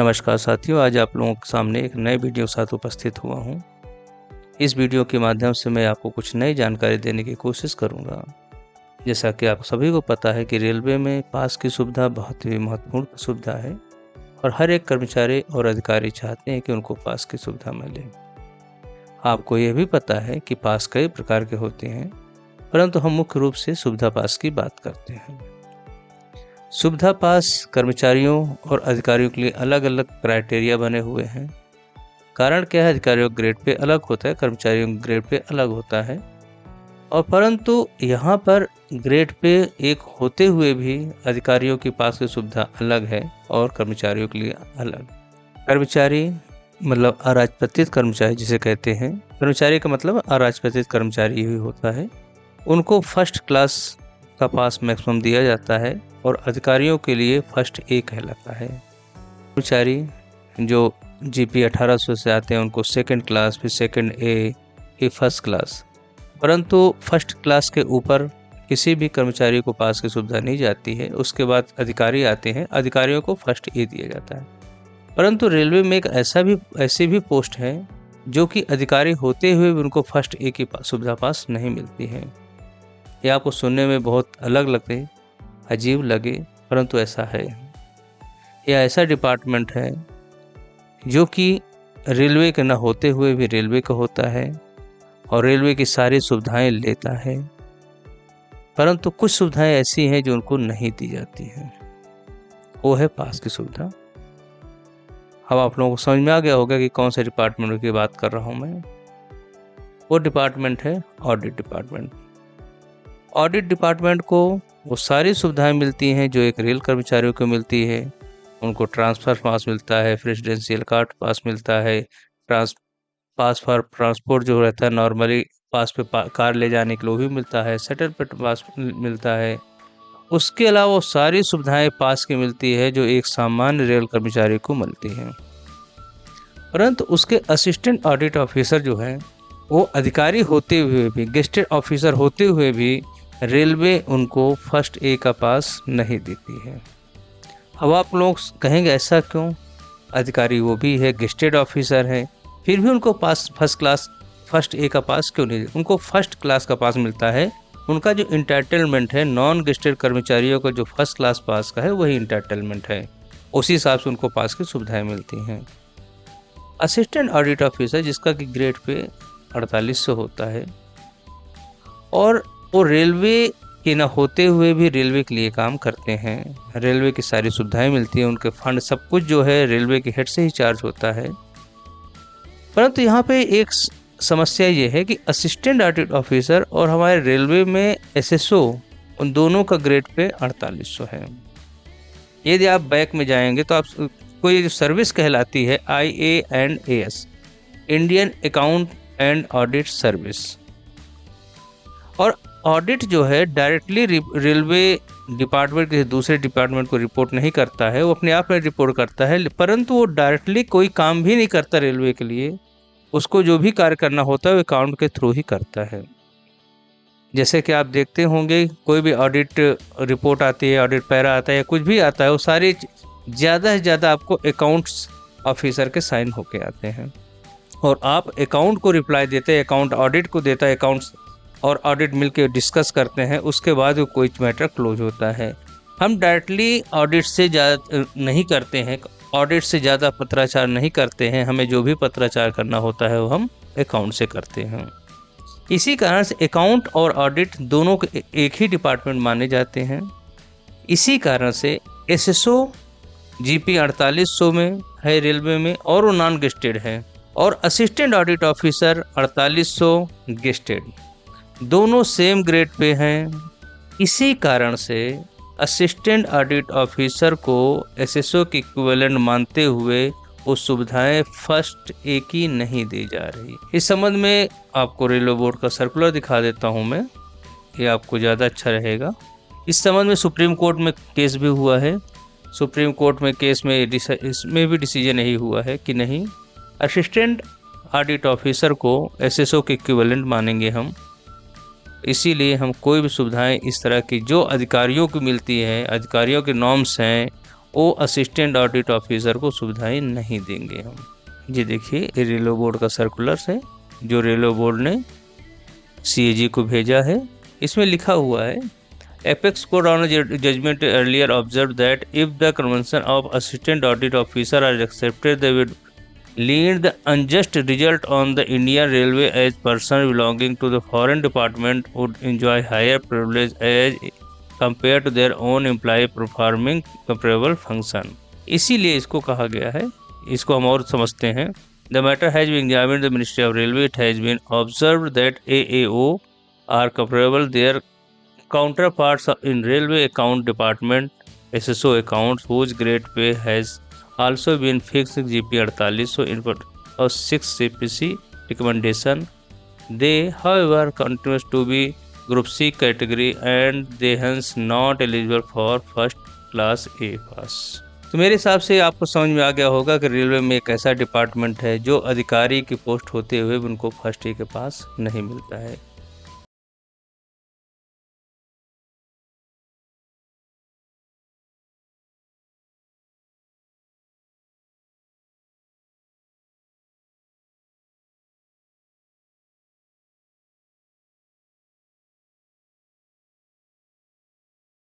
नमस्कार साथियों, आज आप लोगों के सामने एक नए वीडियो के साथ उपस्थित हुआ हूं। इस वीडियो के माध्यम से मैं आपको कुछ नई जानकारी देने की कोशिश करूंगा। जैसा कि आप सभी को पता है कि रेलवे में पास की सुविधा बहुत ही महत्वपूर्ण सुविधा है और हर एक कर्मचारी और अधिकारी चाहते हैं कि उनको पास की सुविधा मिले। आपको यह भी पता है कि पास कई प्रकार के होते हैं, परंतु हम मुख्य रूप से सुविधा पास की बात करते हैं। सुविधा पास कर्मचारियों और अधिकारियों के लिए अलग अलग क्राइटेरिया बने हुए हैं। कारण क्या है? अधिकारियों के ग्रेड पे अलग होता है, कर्मचारियों के ग्रेड पे अलग होता है। और परंतु यहाँ पर ग्रेड पे एक होते हुए भी अधिकारियों के पास की सुविधा अलग है और कर्मचारियों के लिए अलग। कर्मचारी मतलब अराजपत्रित कर्मचारी जिसे कहते हैं, कर्मचारी का मतलब अराजपत्रित कर्मचारी ही होता है। उनको फर्स्ट क्लास का पास मैक्सिमम दिया जाता है और अधिकारियों के लिए फर्स्ट ए कहलाता है। कर्मचारी जो जीपी 1800 से आते हैं उनको सेकंड क्लास, फिर सेकंड ए, फिर फर्स्ट क्लास। परंतु फर्स्ट क्लास के ऊपर किसी भी कर्मचारी को पास की सुविधा नहीं जाती है। उसके बाद अधिकारी आते हैं, अधिकारियों को फर्स्ट ए दिया जाता है। परंतु रेलवे में एक ऐसी भी पोस्ट है जो कि अधिकारी होते हुए भी उनको फर्स्ट ए की सुविधा पास नहीं मिलती है। यह आपको सुनने में बहुत अलग लगे, अजीब लगे, परंतु ऐसा है। यह ऐसा डिपार्टमेंट है जो कि रेलवे के न होते हुए भी रेलवे का होता है और रेलवे की सारी सुविधाएं लेता है, परंतु कुछ सुविधाएं ऐसी हैं जो उनको नहीं दी जाती हैं। वो है पास की सुविधा। अब आप लोगों को समझ में आ गया होगा कि कौन से डिपार्टमेंट की बात कर रहा हूं मैं। वो डिपार्टमेंट है ऑडिट डिपार्टमेंट। ऑडिट डिपार्टमेंट को वो सारी सुविधाएं मिलती हैं जो एक रेल कर्मचारियों को मिलती है। उनको ट्रांसफ़र पास मिलता है, रेजिडेंशियल कार्ड पास मिलता है, पास फॉर ट्रांसपोर्ट जो रहता है नॉर्मली पास पे कार ले जाने के लिए भी मिलता है, सेटलमेंट पास मिलता है। उसके अलावा वो सारी सुविधाएं पास की मिलती है जो एक सामान्य रेल कर्मचारी को मिलती हैं। परंतु उसके असिस्टेंट ऑडिट ऑफिसर जो है वो अधिकारी होते हुए भी, गेस्टेड ऑफिसर होते हुए भी रेलवे उनको फर्स्ट ए का पास नहीं देती है। अब आप लोग कहेंगे ऐसा क्यों? अधिकारी वो भी है, गेस्टेड ऑफिसर है, फिर भी उनको पास फर्स्ट ए का पास क्यों नहीं? उनको फर्स्ट क्लास का पास मिलता है। उनका जो इंटाइटलमेंट है नॉन गेस्टेड कर्मचारियों का जो फर्स्ट क्लास पास का है वही इंटाइटलमेंट है। उसी हिसाब से उनको पास की सुविधाएं मिलती हैं। असिस्टेंट ऑडिट ऑफिसर जिसका कि ग्रेड पे 4800 होता है और वो रेलवे के न होते हुए भी रेलवे के लिए काम करते हैं। रेलवे की सारी सुविधाएं मिलती हैं, उनके फंड सब कुछ जो है रेलवे के हेड से ही चार्ज होता है। परंतु यहाँ पे एक समस्या ये है कि असिस्टेंट ऑडिट ऑफिसर और हमारे रेलवे में एसएसओ उन दोनों का ग्रेड पे 4800 है। यदि आप बैक में जाएंगे तो आप कोई सर्विस कहलाती है IAS, Indian account and audit service. और ऑडिट जो है डायरेक्टली रेलवे डिपार्टमेंट किसी दूसरे डिपार्टमेंट को रिपोर्ट नहीं करता है, वो अपने आप में रिपोर्ट करता है। परंतु वो डायरेक्टली कोई काम भी नहीं करता रेलवे के लिए। उसको जो भी कार्य करना होता है वो अकाउंट के थ्रू ही करता है। जैसे कि आप देखते होंगे कोई भी ऑडिट रिपोर्ट आती है, ऑडिट पैरा आता है या कुछ भी आता है, वो सारे ज़्यादा से ज़्यादा आपको अकाउंट्स ऑफिसर के साइन होके आते हैं और आप अकाउंट को रिप्लाई देते हैं, अकाउंट ऑडिट को देता है, अकाउंट्स और ऑडिट मिलके डिस्कस करते हैं। उसके बाद वो कोई मैटर क्लोज होता है। हम डायरेक्टली ऑडिट से ज़्यादा नहीं करते हैं, ऑडिट से ज़्यादा पत्राचार नहीं करते हैं। हमें जो भी पत्राचार करना होता है वो हम अकाउंट से करते हैं। इसी कारण से अकाउंट और ऑडिट दोनों के एक ही डिपार्टमेंट माने जाते हैं। इसी कारण से एसएसओ जीपी 4800 में है रेलवे में और वो नॉन गेस्टेड है, और असिस्टेंट ऑडिट ऑफिसर 4800 गेस्टेड, दोनों सेम ग्रेड पे हैं। इसी कारण से असिस्टेंट ऑडिट ऑफिसर को एसएसओ की इक्विवेलेंट मानते हुए वो सुविधाएं फर्स्ट ए की नहीं दी जा रही। इस संबंध में आपको रेलवे बोर्ड का सर्कुलर दिखा देता हूं मैं, ये आपको ज़्यादा अच्छा रहेगा। इस संबंध में सुप्रीम कोर्ट में केस भी हुआ है। सुप्रीम कोर्ट में केस में इसमें भी डिसीजन यही हुआ है कि नहीं, असिस्टेंट ऑडिट ऑफिसर को एसएसओ के इक्विवेलेंट मानेंगे हम। इसीलिए हम कोई भी सुविधाएं इस तरह की जो अधिकारियों को मिलती है, अधिकारियों के नॉर्म्स हैं, वो असिस्टेंट ऑडिट ऑफिसर को सुविधाएं नहीं देंगे हम। ये देखिए, ये रेलवे बोर्ड का सर्कुलर है जो रेलवे बोर्ड ने CAG को भेजा है। इसमें लिखा हुआ है, Apex Court on judgment earlier observed that if the convention of assistant audit officer are accepted, they would lead the unjust result on the Indian Railway, as person belonging to the foreign department would enjoy higher privilege as compared to their own employee performing comparable function। इसीलिए इसको कहा गया है। इसको हम और समझते हैं। The matter has been examined the Ministry of Railway. It has been observed that AAO are comparable their counterparts in Railway Account Department SSO accounts, whose grade pay has also been fixed GP 4800 input of 6 CPC recommendation. They, however, continues to be Group C category and they hence not eligible for first class A pass। तो मेरे हिसाब से आपको समझ में आ गया होगा कि रेलवे में एक ऐसा डिपार्टमेंट है जो अधिकारी की पोस्ट होते हुए उनको फर्स्ट ए के पास नहीं मिलता है।